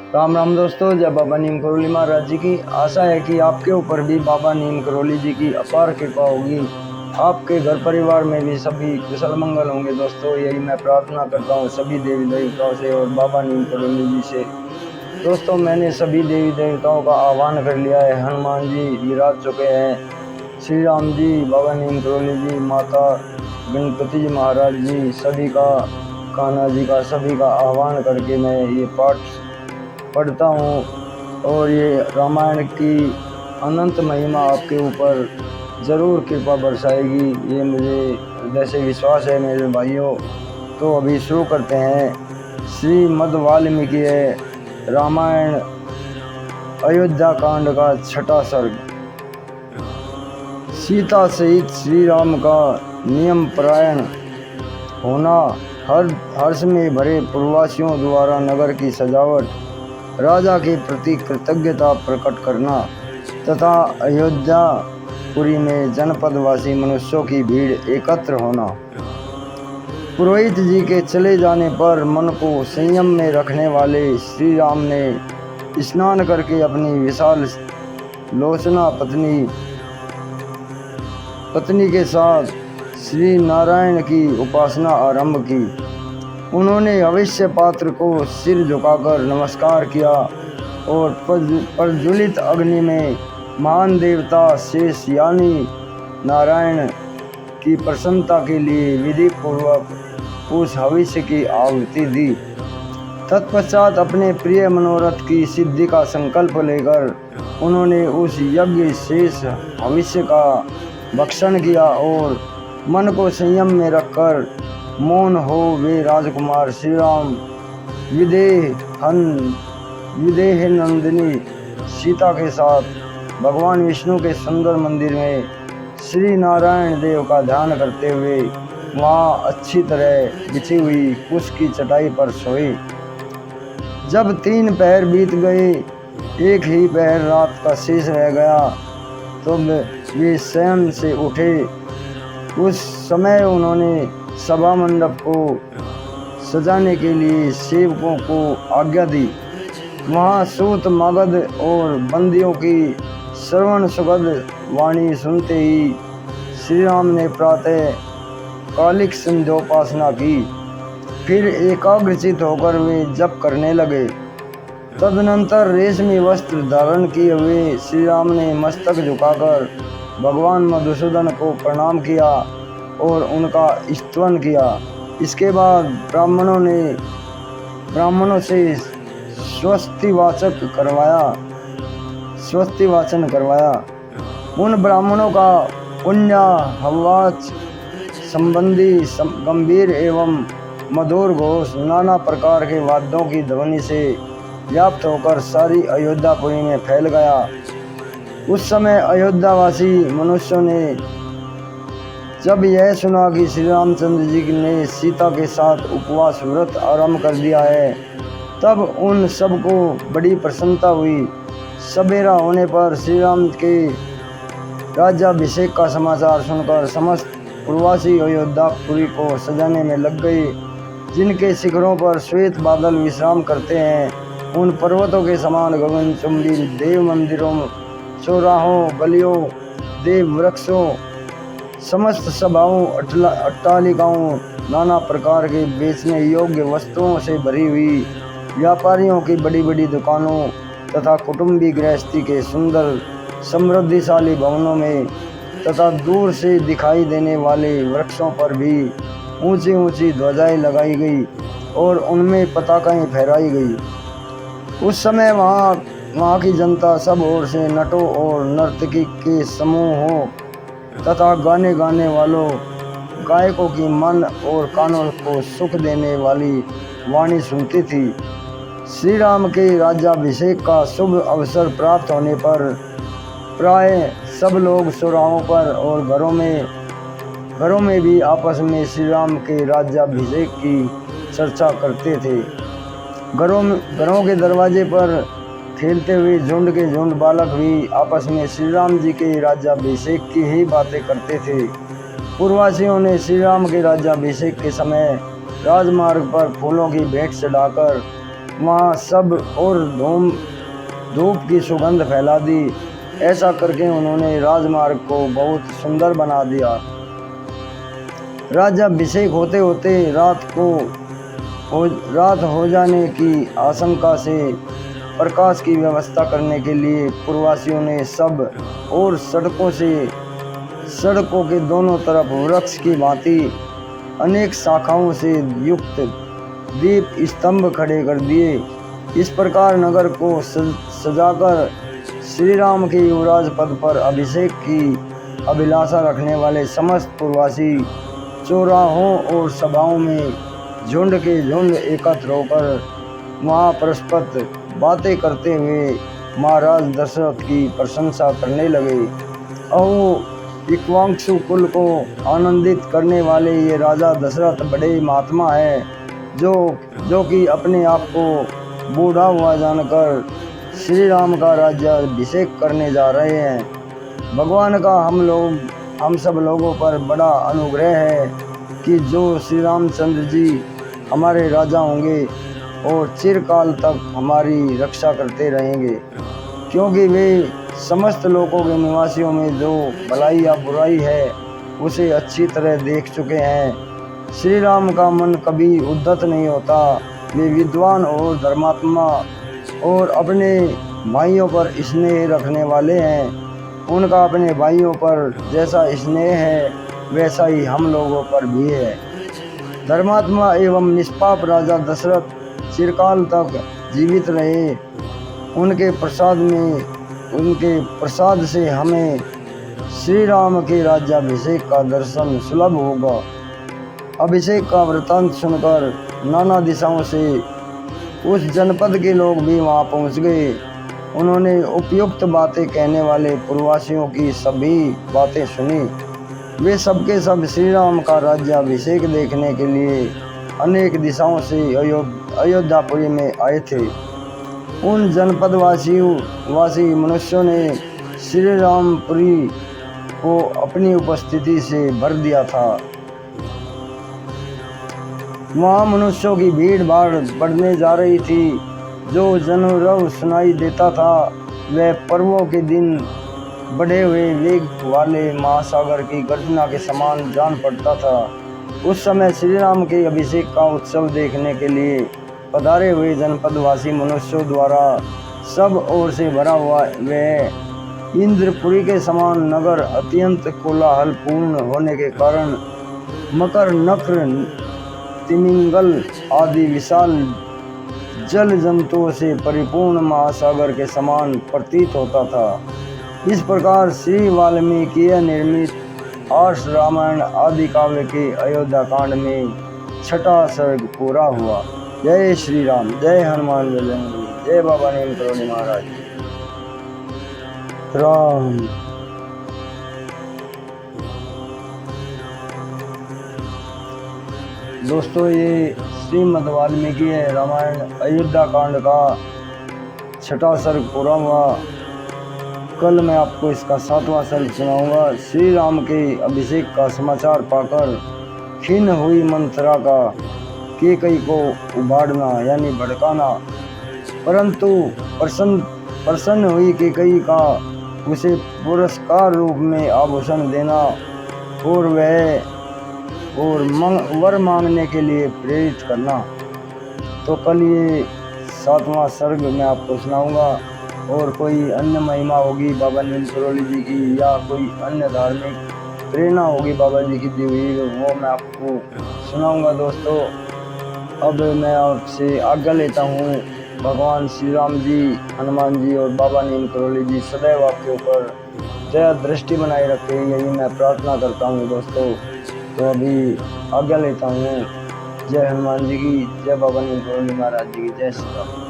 राम राम दोस्तों, जय बाबा नीम करोली महाराज जी की। आशा है कि आपके ऊपर भी बाबा नीम करोली जी की अपार कृपा होगी। आपके घर परिवार में भी सभी कुशल मंगल होंगे। दोस्तों, यही मैं प्रार्थना करता हूँ सभी देवी देवताओं से और बाबा नीम करोली जी से। दोस्तों, मैंने सभी देवी देवताओं का आह्वान कर लिया है। हनुमान जी विराज चुके हैं, श्री राम जी, बाबा नीम करोली जी, माता गणपति जी महाराज जी, सभी का, कान्हा जी का, सभी का आह्वान करके मैं ये पाठ पढ़ता हूँ और ये रामायण की अनंत महिमा आपके ऊपर ज़रूर कृपा बरसाएगी, ये मुझे हृदय से विश्वास है मेरे भाइयों। तो अभी शुरू करते हैं। श्रीमद् वाल्मीकि रामायण अयोध्या कांड का छठा सर्ग। सीता सहित श्री राम का नियम परायण होना, हर्ष में भरे पूर्ववासियों द्वारा नगर की सजावट, राजा के प्रति कृतज्ञता प्रकट करना तथा अयोध्यापुरी में जनपदवासी मनुष्यों की भीड़ एकत्र होना। पुरोहित जी के चले जाने पर मन को संयम में रखने वाले श्री राम ने स्नान करके अपनी विशाल लोचना पत्नी के साथ श्री नारायण की उपासना आरंभ की। उन्होंने अवश्य पात्र को सिर झुकाकर नमस्कार किया और प्रज्वलित अग्नि में महान देवता शेष यानी नारायण की प्रसन्नता के लिए विधि पूर्वक उस हविष्य की आहुति दी। तत्पश्चात अपने प्रिय मनोरथ की सिद्धि का संकल्प लेकर उन्होंने उस यज्ञ शेष हविष्य का भक्षण किया और मन को संयम में रखकर मौन हो वे राजकुमार श्री राम विदेह नंदिनी सीता के साथ भगवान विष्णु के सुंदर मंदिर में श्री नारायण देव का ध्यान करते हुए वहाँ अच्छी तरह बिछी हुई कुश की चटाई पर सोए। जब 3 पहर बीत गए, एक ही पहर रात का शेष रह गया, तो वे स्वयं से उठे। उस समय उन्होंने सभा मंडप को सजाने के लिए सेवकों को आज्ञा दी। वहाँ सूत मगध और बंदियों की श्रवण सुगध वाणी सुनते ही श्री राम ने प्रातः कालिक संध्योपासना की। फिर एकाग्रचित होकर वे जप करने लगे। तदनंतर रेशमी वस्त्र धारण किए हुए श्री राम ने मस्तक झुकाकर भगवान मधुसूदन को प्रणाम किया और उनका स्तवन किया। इसके बाद ब्राह्मणों से स्वस्ति वाचन करवाया। उन ब्राह्मणों का पुण्य हवाच संबंधी गंभीर एवं मधुर घोष नाना प्रकार के वाद्यों की ध्वनि से व्याप्त होकर सारी अयोध्यापुरी में फैल गया। उस समय अयोध्यावासी मनुष्यों ने जब यह सुना कि श्री रामचंद्र जी ने सीता के साथ उपवास व्रत आरंभ कर दिया है, तब उन सबको बड़ी प्रसन्नता हुई। सवेरा होने पर श्री राम के राज्याभिषेक का समाचार सुनकर समस्त पूर्ववासी अयोध्यापुरी को सजाने में लग गए। जिनके शिखरों पर श्वेत बादल विश्राम करते हैं, उन पर्वतों के समान गगनचुंबी देव मंदिरों, चौराहों, गलियों, देव वृक्षों, समस्त सभाओं, अट्टालिकाओं, नाना प्रकार के बेचने योग्य वस्तुओं से भरी हुई व्यापारियों की बड़ी बड़ी दुकानों तथा कुटुंबी गृहस्थी के सुंदर समृद्धिशाली भवनों में तथा दूर से दिखाई देने वाले वृक्षों पर भी ऊंची ऊंची ध्वजाएं लगाई गई और उनमें पताकाएं फहराई गई। उस समय वहाँ की जनता सब ओर से नटों और नर्तकी के समूहों तथा गाने वालों गायकों की मन और कानों को सुख देने वाली वाणी सुनती थी। श्री राम के राज्याभिषेक का शुभ अवसर प्राप्त होने पर प्राय सब लोग चौराहों पर और घरों में भी आपस में श्री राम के राज्याभिषेक की चर्चा करते थे। घरों के दरवाजे पर खेलते हुए झुंड के झुंड बालक भी आपस में श्री राम जी के राज्याभिषेक की ही बातें करते थे। पूर्ववासियों ने श्री राम के राज्याभिषेक के समय राजमार्ग पर फूलों की भेंट चढ़ाकर वहाँ सब और धूप की सुगंध फैला दी। ऐसा करके उन्होंने राजमार्ग को बहुत सुंदर बना दिया। राज्याभिषेक होते होते रात हो जाने की आशंका से प्रकाश की व्यवस्था करने के लिए पूर्ववासियों ने सब और सड़कों के दोनों तरफ वृक्ष की भांति अनेक शाखाओं से युक्त दीप स्तंभ खड़े कर दिए। इस प्रकार नगर को सजाकर श्री राम के युवराज पद पर अभिषेक की अभिलाषा रखने वाले समस्त पूर्ववासी चौराहों और सभाओं में झुंड के झुंड एकत्र होकर वहाँ परस्पर बातें करते हुए महाराज दशरथ की प्रशंसा करने लगे। इक्ष्वाकु कुल को आनंदित करने वाले ये राजा दशरथ बड़े महात्मा हैं, जो कि अपने आप को बूढ़ा हुआ जानकर श्री राम का राज्याभिषेक करने जा रहे हैं। भगवान का हम सब लोगों पर बड़ा अनुग्रह है कि जो श्री रामचंद्र जी हमारे राजा होंगे और चिरकाल तक हमारी रक्षा करते रहेंगे, क्योंकि वे समस्त लोगों के निवासियों में जो भलाई या बुराई है उसे अच्छी तरह देख चुके हैं। श्री राम का मन कभी उद्धत नहीं होता। वे विद्वान और धर्मात्मा और अपने भाइयों पर स्नेह रखने वाले हैं। उनका अपने भाइयों पर जैसा स्नेह है वैसा ही हम लोगों पर भी है। धर्मात्मा एवं निष्पाप राजा दशरथ चिरकाल तक जीवित रहे। उनके प्रसाद से हमें श्री राम के राज्याभिषेक का दर्शन सुलभ होगा। अभिषेक का वृतांत सुनकर नाना दिशाओं से उस जनपद के लोग भी वहां पहुंच गए। उन्होंने उपयुक्त बातें कहने वाले पूर्ववासियों की सभी बातें सुनी। वे सबके सब श्री राम का राज्याभिषेक देखने के लिए अनेक दिशाओं से अयोध्यापुरी में आए थे। उन जनपदवासी मनुष्यों ने श्री रामपुरी को अपनी उपस्थिति से भर दिया था। वहाँ मनुष्यों की भीड़ भाड़ बढ़ने जा रही थी। जो जनरव सुनाई देता था वह पर्वों के दिन बढ़े हुए वेग वाले महासागर की गर्जना के समान जान पड़ता था। उस समय श्री राम के अभिषेक का उत्सव देखने के लिए पधारे हुए जनपदवासी मनुष्यों द्वारा सब ओर से भरा हुआ वह इंद्रपुरी के समान नगर अत्यंत कोलाहलपूर्ण होने के कारण मकर, नक्र, तिमिंगल आदि विशाल जल जंतुओं से परिपूर्ण महासागर के समान प्रतीत होता था। इस प्रकार श्री वाल्मीकि निर्मित आर्ष रामायण आदि काव्य के अयोध्या कांड में 6वां सर्ग पूरा हुआ। जय श्री राम, जय हनुमान बजरंगी, जय बाबा नीम करोली महाराज राम। दोस्तों, ये श्रीमद् वाल्मीकि रामायण अयोध्या कांड का 6वां सर्ग पूरा हुआ। कल मैं आपको इसका 7वां सर्ग सुनाऊंगा। श्री राम के अभिषेक का समाचार पाकर खिन्न हुई मंथरा का कैकेयी को उबाड़ना यानी भड़काना, परंतु प्रसन्न हुई कैकेयी का उसे पुरस्कार रूप में आभूषण देना और वर मांगने के लिए प्रेरित करना। तो कल ये 7वां सर्ग मैं आपको सुनाऊंगा। और कोई अन्य महिमा होगी बाबा नीम करोली जी की या कोई अन्य धार्मिक प्रेरणा होगी बाबा जी की दी हुई, वो मैं आपको सुनाऊंगा। दोस्तों, अब मैं आपसे आज्ञा लेता हूँ। भगवान श्री राम जी, हनुमान जी और बाबा नीम करोली जी सदैव आपके ऊपर दया दृष्टि बनाए रखे, यही मैं प्रार्थना करता हूँ। दोस्तों, तो अभी आज्ञा लेता हूँ। जय हनुमान जी की, जय बाबा नीम करोली महाराज जी की, जय श्री राम।